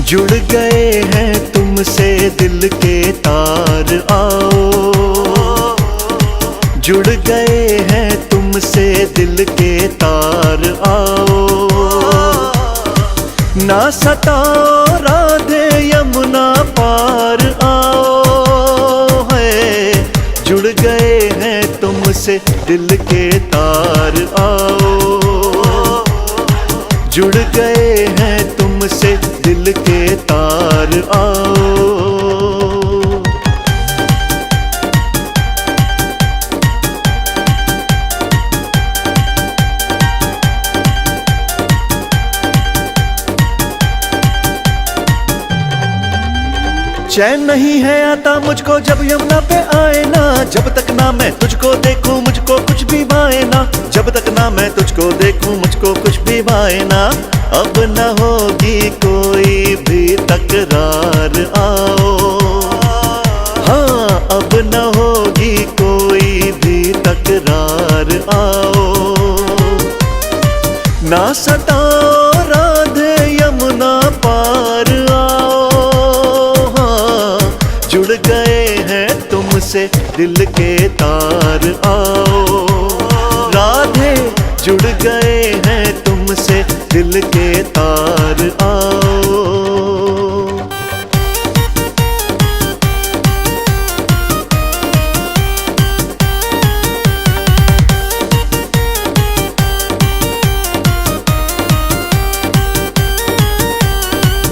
जुड़ गए हैं तुमसे दिल के तार आओ, जुड़ गए हैं तुमसे दिल के तार आओ। ना सताओ राधे यमुना पार आओ, है जुड़ गए हैं तुमसे दिल के तार आओ, जुड़ गए हैं तुमसे दिल के तार आओ। चैन नहीं है आता मुझको जब यमुना पे आए ना, जब तक ना मैं तुझको देखूं मुझको कुछ भी भाए ना, जब तक ना मैं तुझको देखूं मुझको कुछ भी भाए ना। अब न होगी कोई भी तकरार आओ, हाँ अब न होगी कोई भी तकरार आओ। ना सताओ राधे यमुना पार आओ, हाँ जुड़ गए हैं तुमसे दिल के तार आओ। राधे जुड़ गए हैं तुमसे दिल के तार आओ।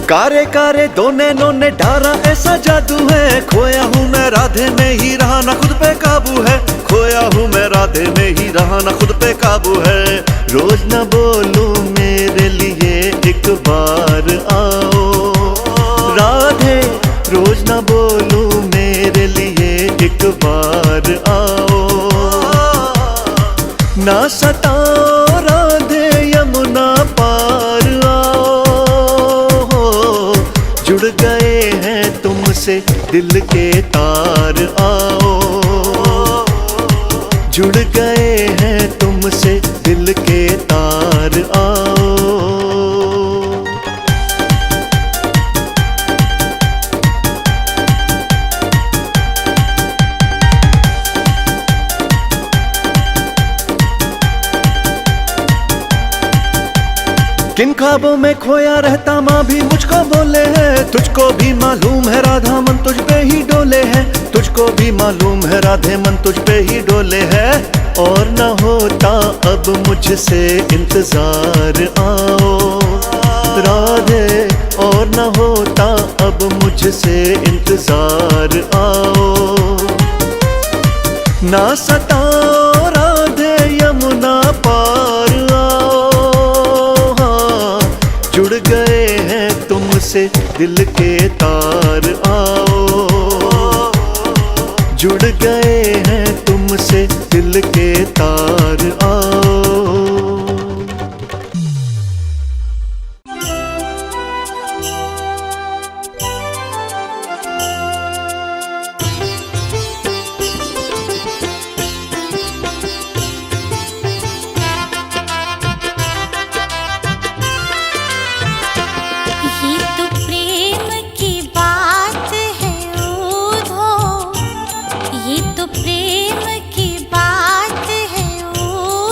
कारे कारे दो नैनों ने ढारा ऐसा जादू है, खोया हूँ मैं राधे में ही रहा ना खुद पे काबू है, खोया हूँ मैं राधे में ही रहा ना खुद पे काबू है। रोज न बोलूं मेरे लिए एक बार आओ, राधे रोज न बोलूं मेरे लिए एक बार आओ। ना सताओ राधे यमुना पार आओ, जुड़ गए हैं तुमसे दिल के तार आओ, जुड़ गए हैं तुमसे दिल के तार आओ। किन ख्वाबों में खोया रहता माँ भी मुझको बोले है, तुझको भी मालूम है राधा मन तुझ पे ही डोले है, तुझको भी मालूम है राधे मन तुझ पे ही डोले है। और न होता अब मुझसे इंतजार आओ राधे, और न होता अब मुझसे इंतजार आओ। ना सताओ राधे यमुना पार आओ, हाँ जुड़ गए हैं तुमसे दिल के तार आओ, जुड़ गए हैं तुमसे दिल के तार आओ। प्रेम की बात है ओ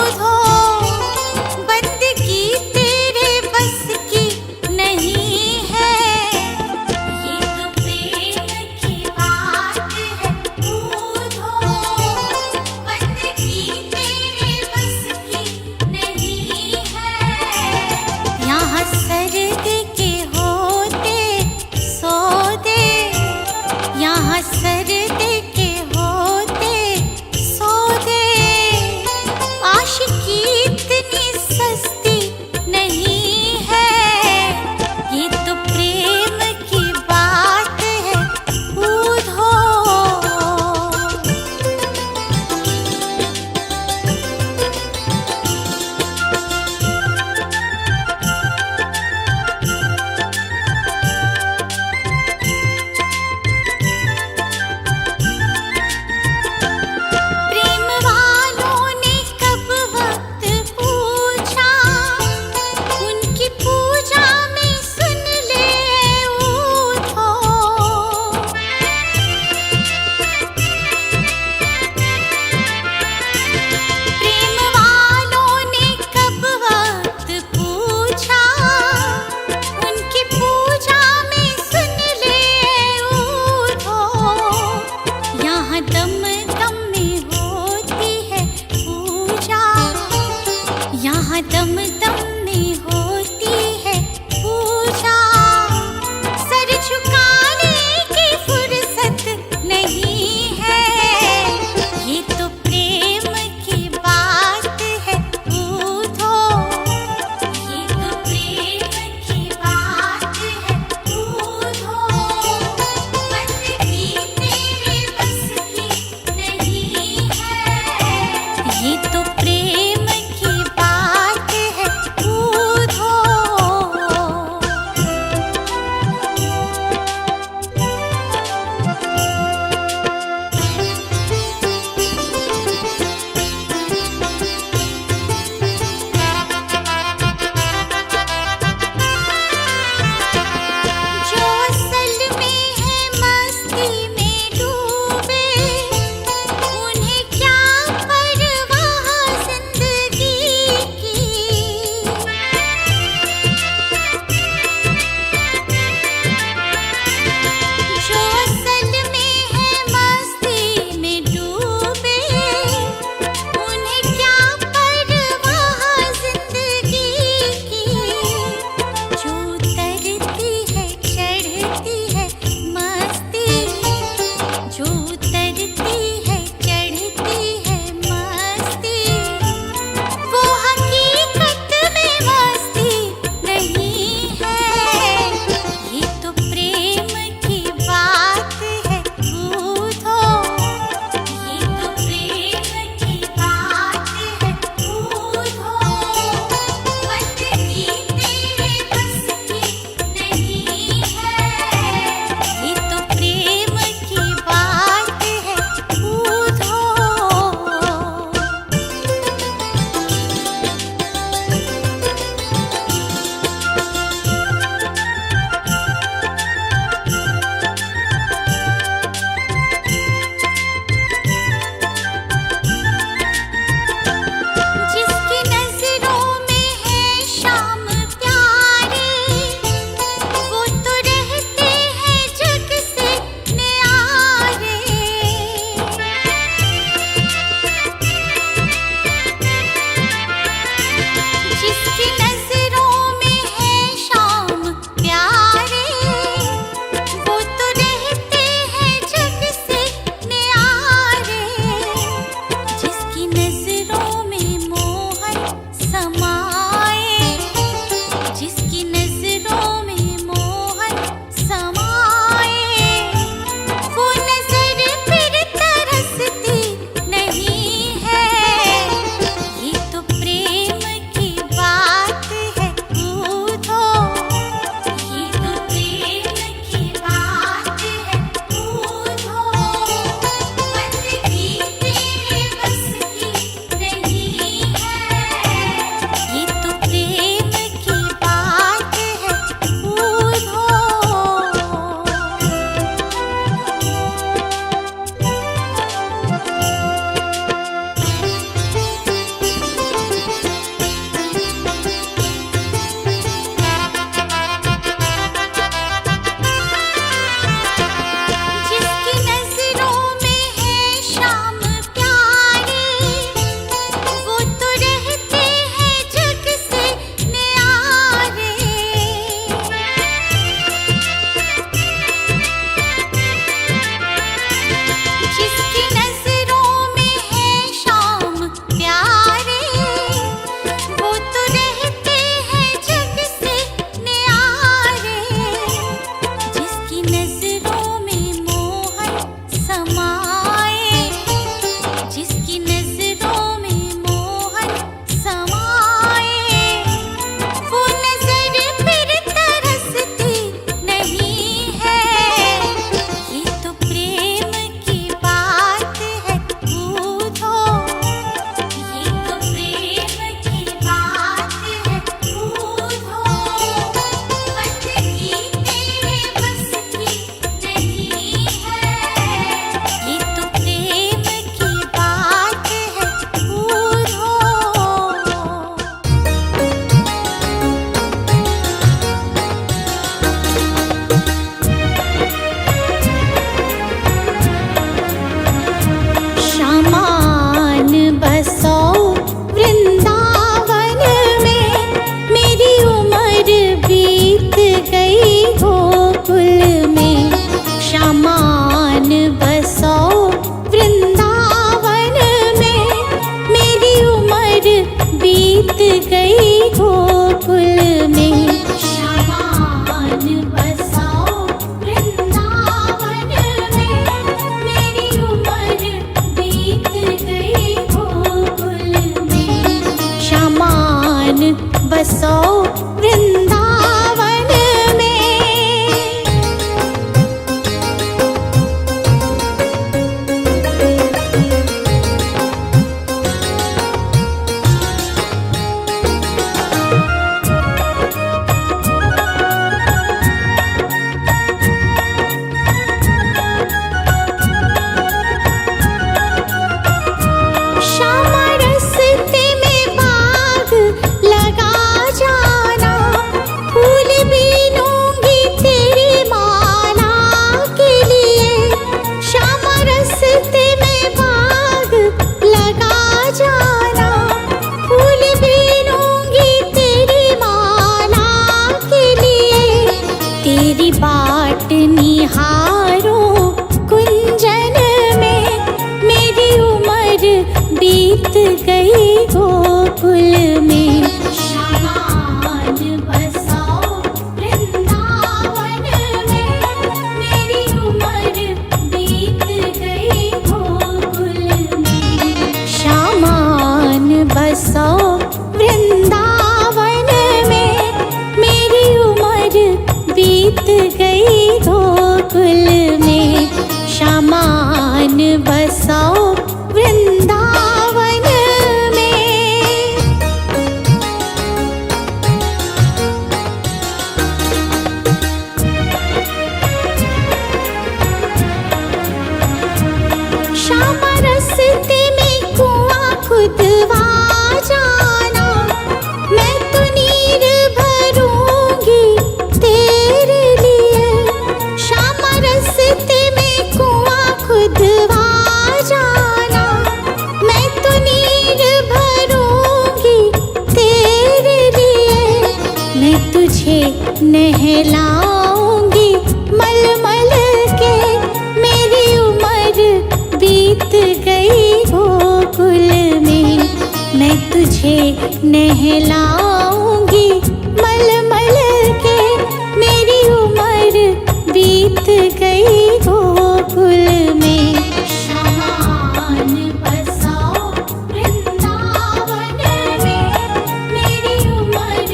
बसो वृंदावन में। श्यामा रस्ते में बाग लगा जाना, फूल बीनूंगी तेरी माला के लिए। श्यामा रस्ते में बाग लगा जाना, फूल बीनूंगी तेरी माला के लिए। तेरी बाट निहारो कुंजन में, मेरी उम्र बीत गई गोकुल में। श्यामान बसो वृंदावन में, मेरी उम्र बीत गई गोकुल में। श्यामान बसो वृंदावन में, मेरी उम्र बीत गई गोकुल में। श्यामान बसो वृंदावन में। श्यामा रस्ते में कुआं खुदवा जाना, मैं तो नीर भरूंगी तेरे लिए। श्यामा रस्ते में कुआं खुदवा जाना, मैं तो नीर भरूंगी तेरे लिए। मैं तुझे नहलाऊंगी मलमल के, मेरी उम्र बीत गई गोकुल में। मैं तुझे नहलाऊंगी मलमल के, मेरी उम्र बीत गई गोकुल में। श्यामान बसो वृंदावन में, मेरी उम्र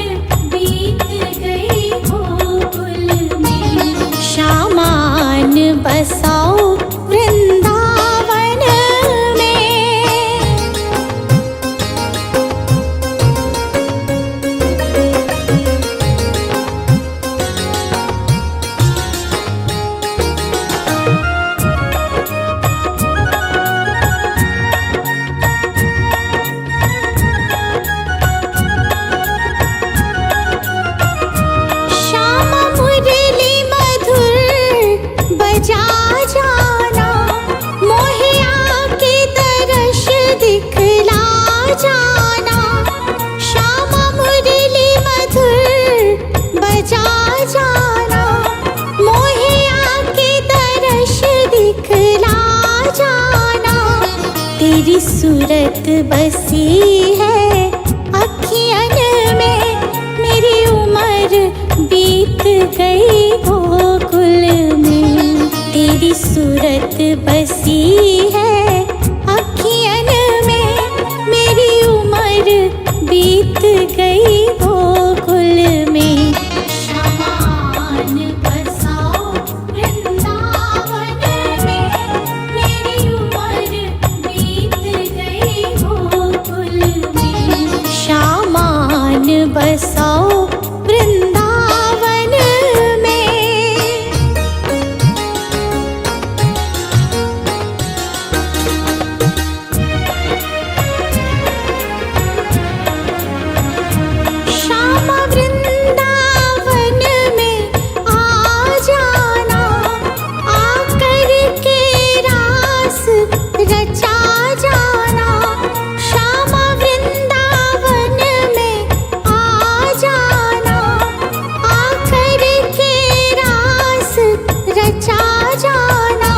बीत गई गोकुल में। श्यामान बसो वृंदावन में। श्यामा मुरली मधुर बजा जाना, मोहे आके दर्श दिखला जाना। श्यामा मुरली मधुर बजा जाना, मोहे आके दर्श दिखला जाना। तेरी सूरत बसी है अखियन में, मेरी उम्र बीत गई गोकुल में। तेरी सूरत बसी है अखियन में, मेरी उम्र बीत गई गोकुल में। श्यामान बसो वृंदावन में, मेरी उम्र बीत गई गोकुल में। श्यामान बसो वृंदावन में। श्यामा वृंदावन में आ जाना, आकर के रास रचा जाना। श्यामा वृंदावन में आ जाना, आकर के रास रचा जाना।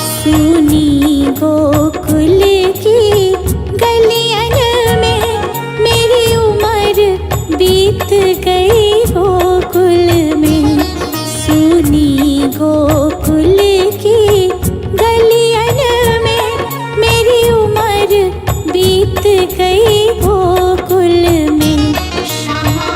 सुनी गोकुल की गलियन में, मेरी उम्र बीत गई गोकुल में। सुनी गोकुल की गलियन में, मेरी उम्र बीत गई गोकुल में। श्यामा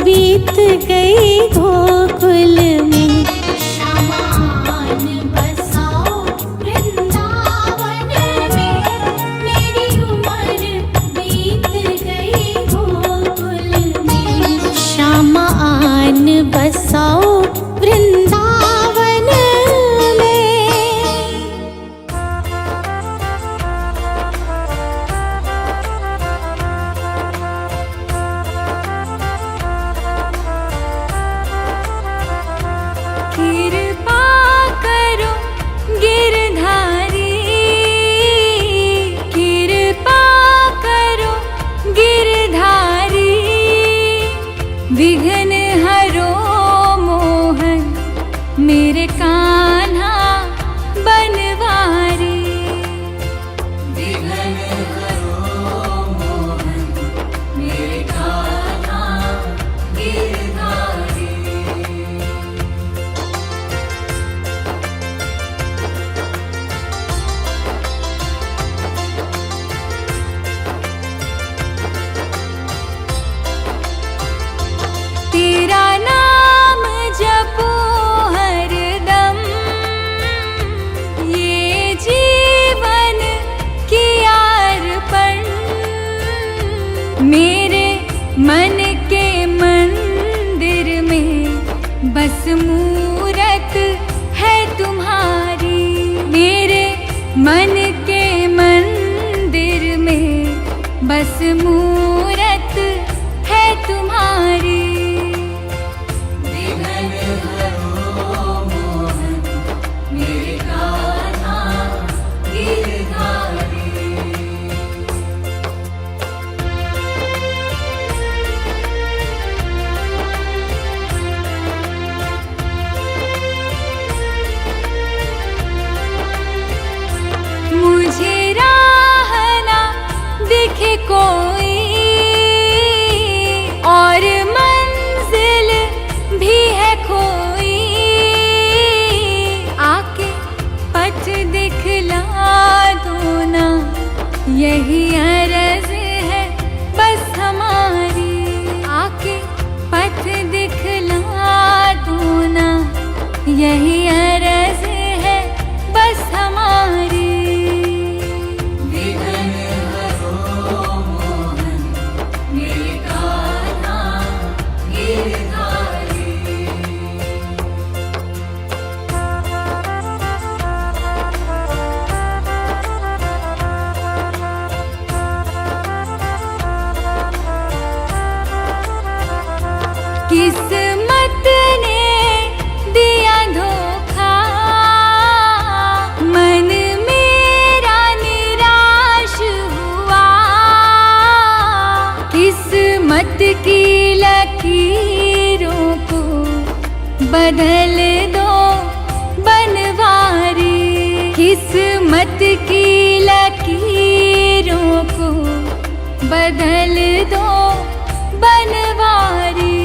बीत गई गोकुल में। श्यामान बसाओ वृंदावन में, मेरी उम्र बीत गई गोकुल में। श्यामान बसाओ वृंदावन में। कृपा करो गिरधारी, कृपा करो गिरधारी, विघ्न हरो मोहन मेरे कान्हा बनवारी। विघ्न हरो मोहन मेरे कान्हा गिरधारी। तेरा नाम जपो हरदम, ये जीवन की अर्पण। मेरे मन के मंदिर में बस मूरत है तुम्हारी। मेरे मन के मंदिर में बस मूरत है तुम्हारी। मुझे राह ना दिखे कोई, और मंजिल भी है खोई। आके पथ दिखला दो ना, यही अर्ज है बस हमारी। आके पथ दिखला दो ना, यही अर्ज है बस हमारी। किस्मत ने दिया धोखा, मन मेरा निराश हुआ। किस्मत की लकीरों को बदल दो बनवारी। किस्मत की लकीरों को बदल दो बनवारी।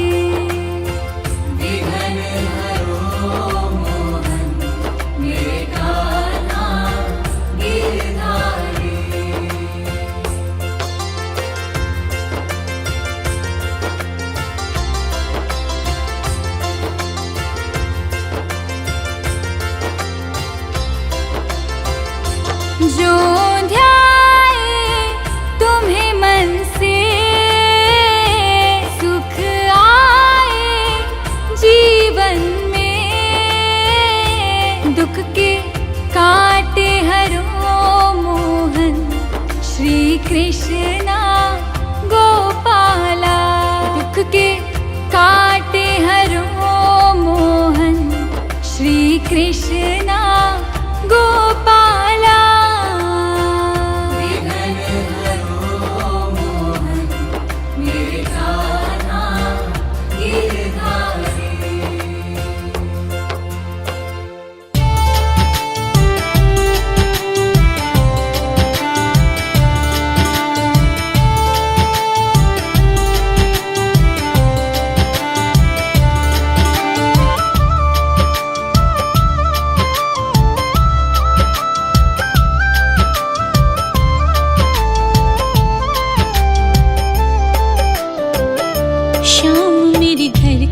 जो ध्याए तुम्हें मन से, सुख आए जीवन में। दुख के काटे हरो मोहन श्री कृष्णा गोपाला। दुख के काटे हरो मोहन श्री कृष्णा गोपाला।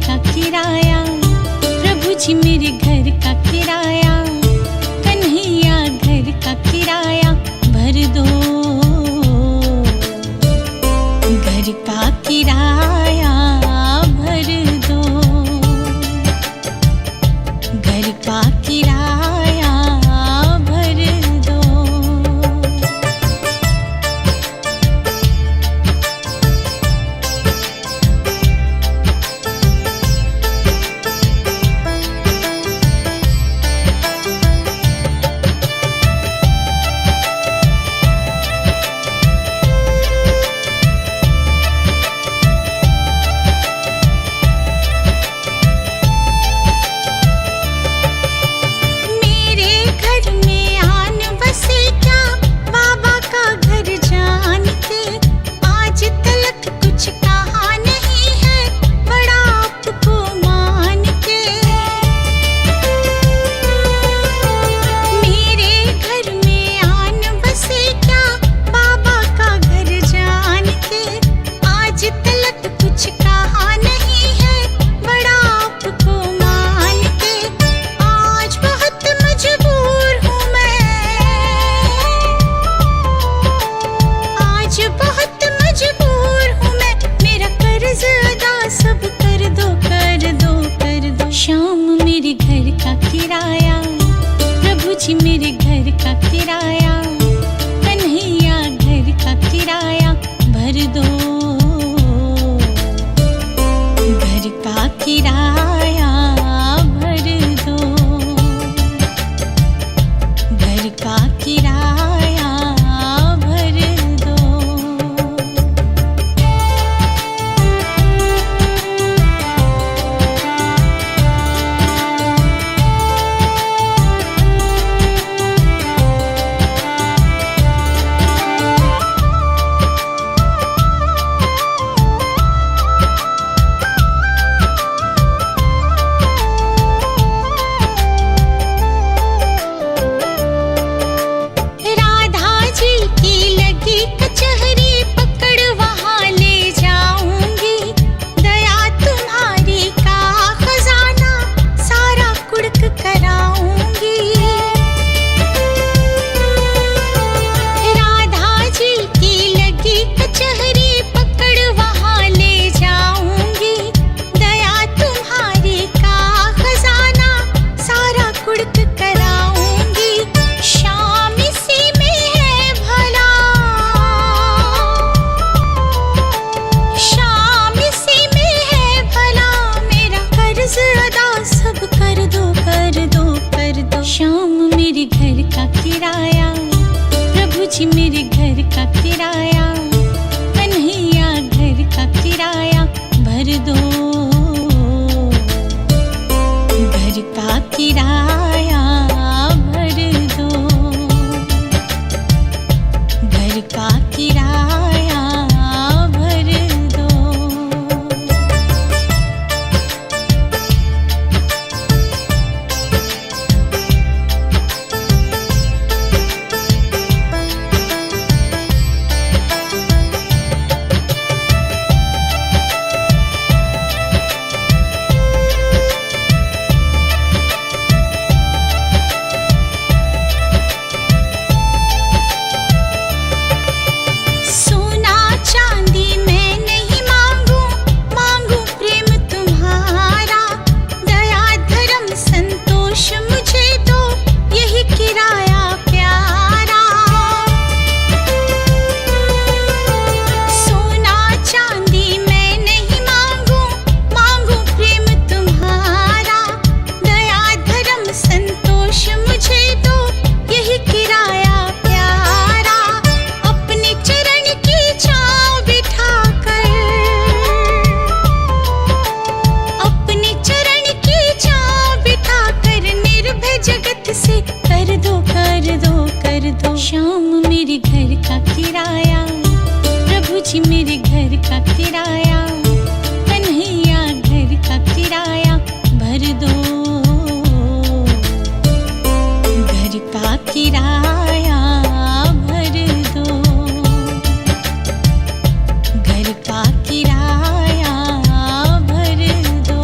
का किराया, प्रभु जी मेरे घर का किराया, कन्हैया घर का किराया भर दो, घर का किराया भर दो, घर का किराया भर दो। श्याम मेरे घर का किराया, प्रभु जी मेरे घर का किराया, कन्हैया घर का किराया भर दो, घर का किराया भर दो, घर का किराया भर दो। श्याम मेरे घर का किराया, प्रभु जी मेरे घर का किराया, कन्हैया घर का किराया भर दो, घर का किराया भर दो, घर का किराया भर दो। श्याम मेरे घर का किराया, प्रभु जी मेरे घर का किराया, कन्हैया घर का किराया भर दो, घर का किराया भर दो, घर का किराया भर दो।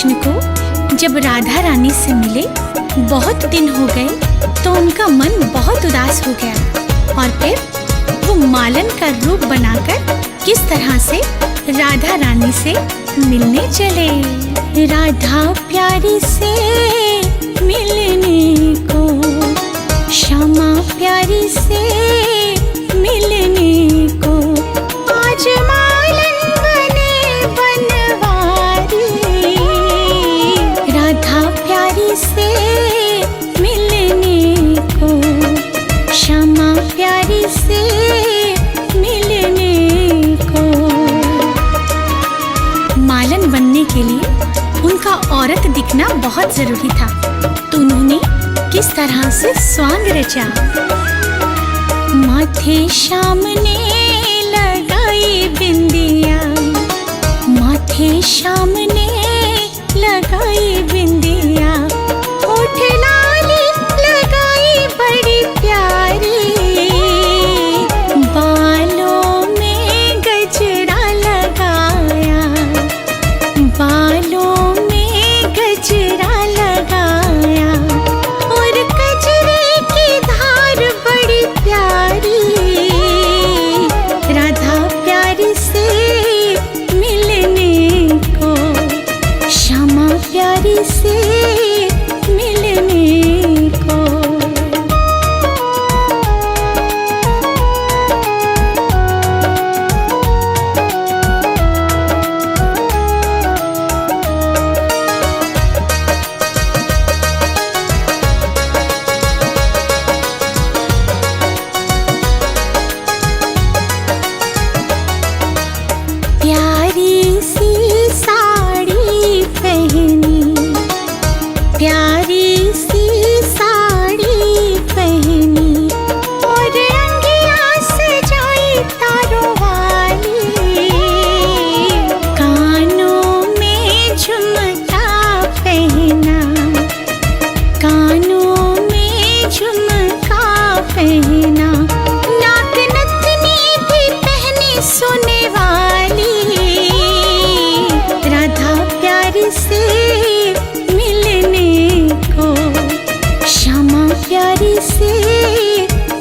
कृष्ण को जब राधा रानी से मिले बहुत दिन हो गए तो उनका मन बहुत उदास हो गया और फिर वो मालन का रूप बनाकर किस तरह से राधा रानी से मिलने चले। राधा प्यारी से मिलने को, श्यामा प्यारी से मिलने को, आज मालन बने बनवारी। राधा प्यारी से मिलने को, श्यामा प्यारी से मिलने को। मालन बनने के लिए उनका औरत दिखना बहुत जरूरी था, तो उन्होंने किस तरह से स्वांग रचा। माथे श्याम ने लगाई बिंदिया, माथे श्याम ने लगाई बिंदिया, होठ लाली लगाई बड़ी प्यारी, बालों में गजरा लगाया, बालों में गजरा लगाया, और गजरे की धार बड़ी प्यारी। राधा प्यारी से मिलने को, श्यामा प्यारी से मिलने को। प्यारी सी साड़ी पहनी, प्यारी सी साड़ी पहनी, और अंगिया सजाई तारों वाली, कानों में झुमका पहना, कानों में झुमका पहना, नाक नथनी भी पहनी सोने वाली। राधा प्यारी से मिलने को, श्यामा प्यारी से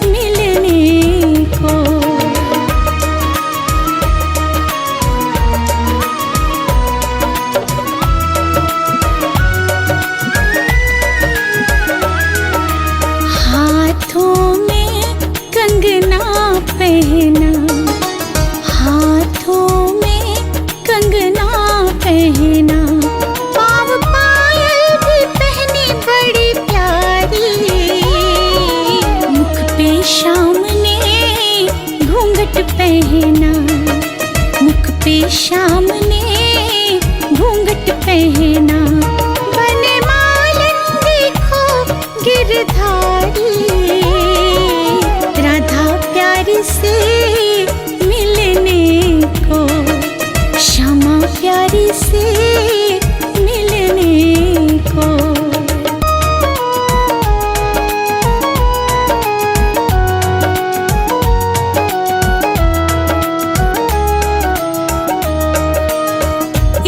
मिलने को। हाथों में कंगना पहना, हाथों में कंगना पहना, पाँव पायल भी पहनी बड़ी प्यारी, मुख पे श्याम ने घूंघट पहना, मुख पे श्याम ने घूंघट पहना, बने मालन देखो गिरधारी। राधा प्यारी से मिलने को, श्यामा प्यारी से मिलने को।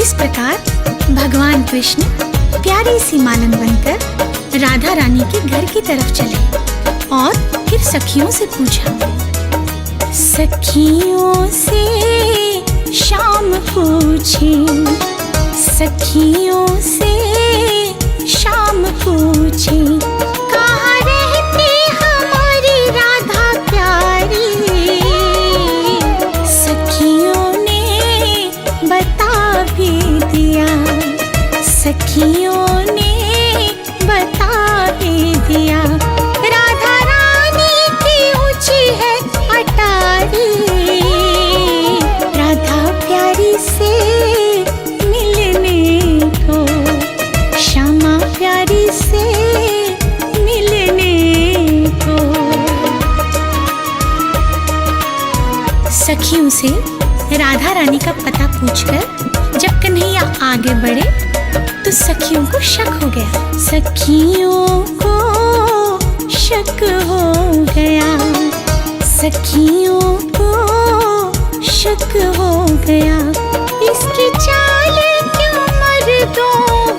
इस प्रकार भगवान कृष्ण प्यारी सी मालन बनकर राधा रानी के घर की तरफ चले और फिर सखियों से पूछा। सखियों से श्याम पूछे, सखियों से श्याम पूछे, कहाँ रहती हमारी राधा प्यारी। सखियों ने बता भी दिया, सखियों ने बता भी दिया, राधा रानी की ऊंची है अटारी। राधा प्यारी से मिलने को, श्यामा प्यारी से मिलने को। सखियों से राधा रानी का पता पूछकर जब कन्हैया आगे बढ़े तो सखियों को शक हो गया, सखियों को शक हो गया, सखियों को शक हो गया। इसकी चाल क्यों मर्दों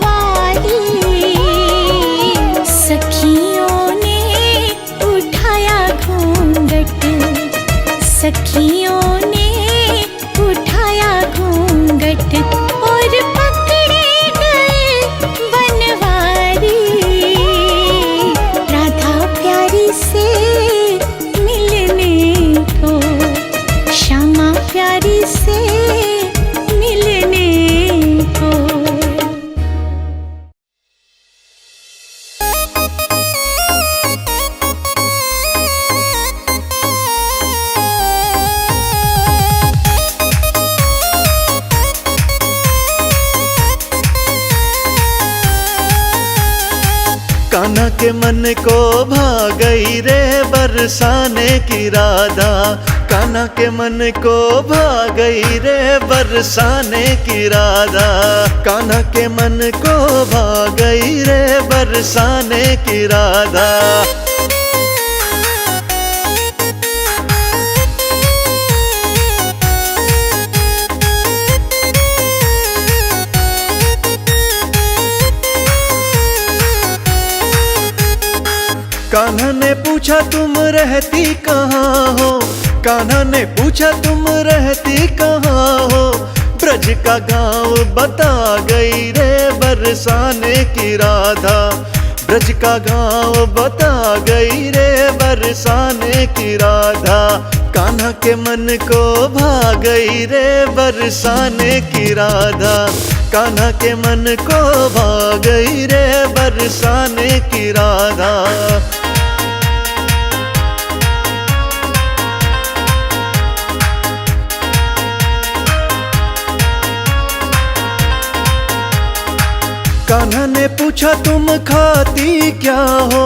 सखियों ने उठाया घूंघट और पकड़े गए बनवारी। राधा प्यारी से मिलने को, श्यामा प्यारी से मिलने को। कान्हा के मन को भा गई रे बरसाने की राधा। कान्हा के मन को भा गई रे बरसाने की राधा। कान्हा के मन को भा गई रे बरसाने की राधा। कान्हा ने पूछा तुम रहती कहाँ हो। कान्हा ने पूछा तुम रहती कहाँ हो। ब्रज का गांव बता गई रे बरसाने की राधा। ब्रज का गांव बता गई रे बरसाने की राधा। कान्हा के मन को भा गई रे बरसाने की राधा। कान्हा के मन को भा गई रे बरसाने की राधा। कान्हा ने पूछा तुम खाती क्या हो।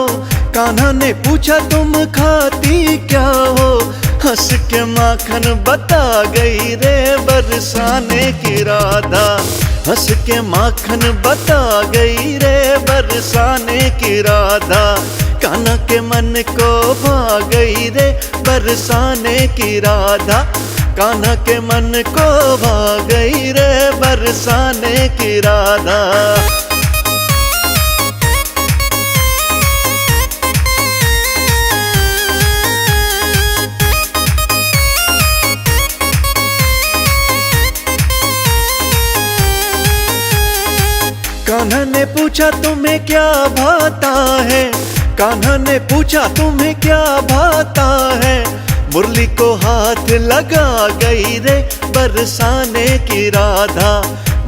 कान्हा ने पूछा तुम खाती क्या हो। हंस के माखन बता गई रे बरसाने की राधा। हंस के माखन बता गई रे बरसाने की राधा। कान्हा के मन को भा गई रे बरसाने की राधा। कान्हा के मन को भा गई रे बरसाने की राधा। कान्हा ने पूछा तुम्हें क्या भाता है। कान्हा ने पूछा तुम्हें क्या भाता है। मुरली को हाथ लगा गई रे बरसाने की राधा।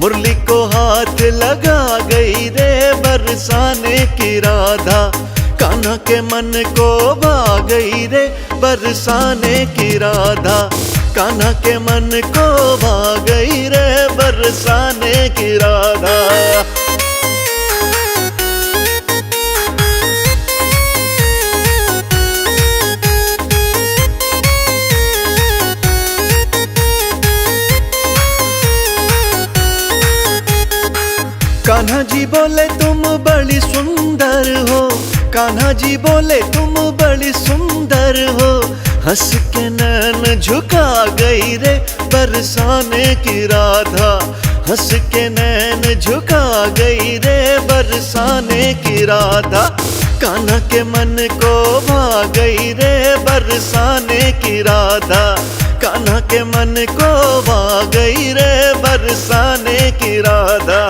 मुरली को हाथ लगा गई रे बरसाने की राधा। कान्हा के मन को भा गई रे बरसाने की राधा। कान्हा के मन को भा गई रे बरसाने की राधा। कान्हा जी बोले तुम बड़ी सुंदर हो। कान्हा जी बोले तुम बड़ी सुंदर हो। हंस के नैन झुका गई रे बरसाने की राधा। हंस के नैन झुका गई रे बरसाने की राधा। कान्हा के मन को भा गई रे बरसाने की राधा। कान्हा के मन को भा गई रे बरसाने की राधा।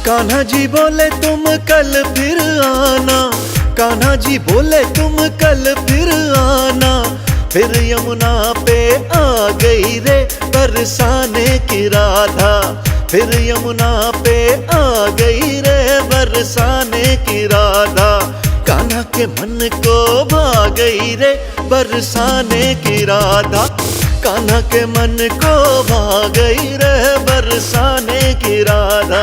कान्हा जी बोले तुम कल फिर आना। कान्हा जी बोले तुम कल फिर आना। फिर यमुना पे आ गई रे बरसाने की राधा। फिर यमुना पे आ गई रे बरसाने की राधा। कान्हा के मन को भा गई रे बरसाने की राधा। कान्हा के मन को भा गई रे बरसाने की राधा।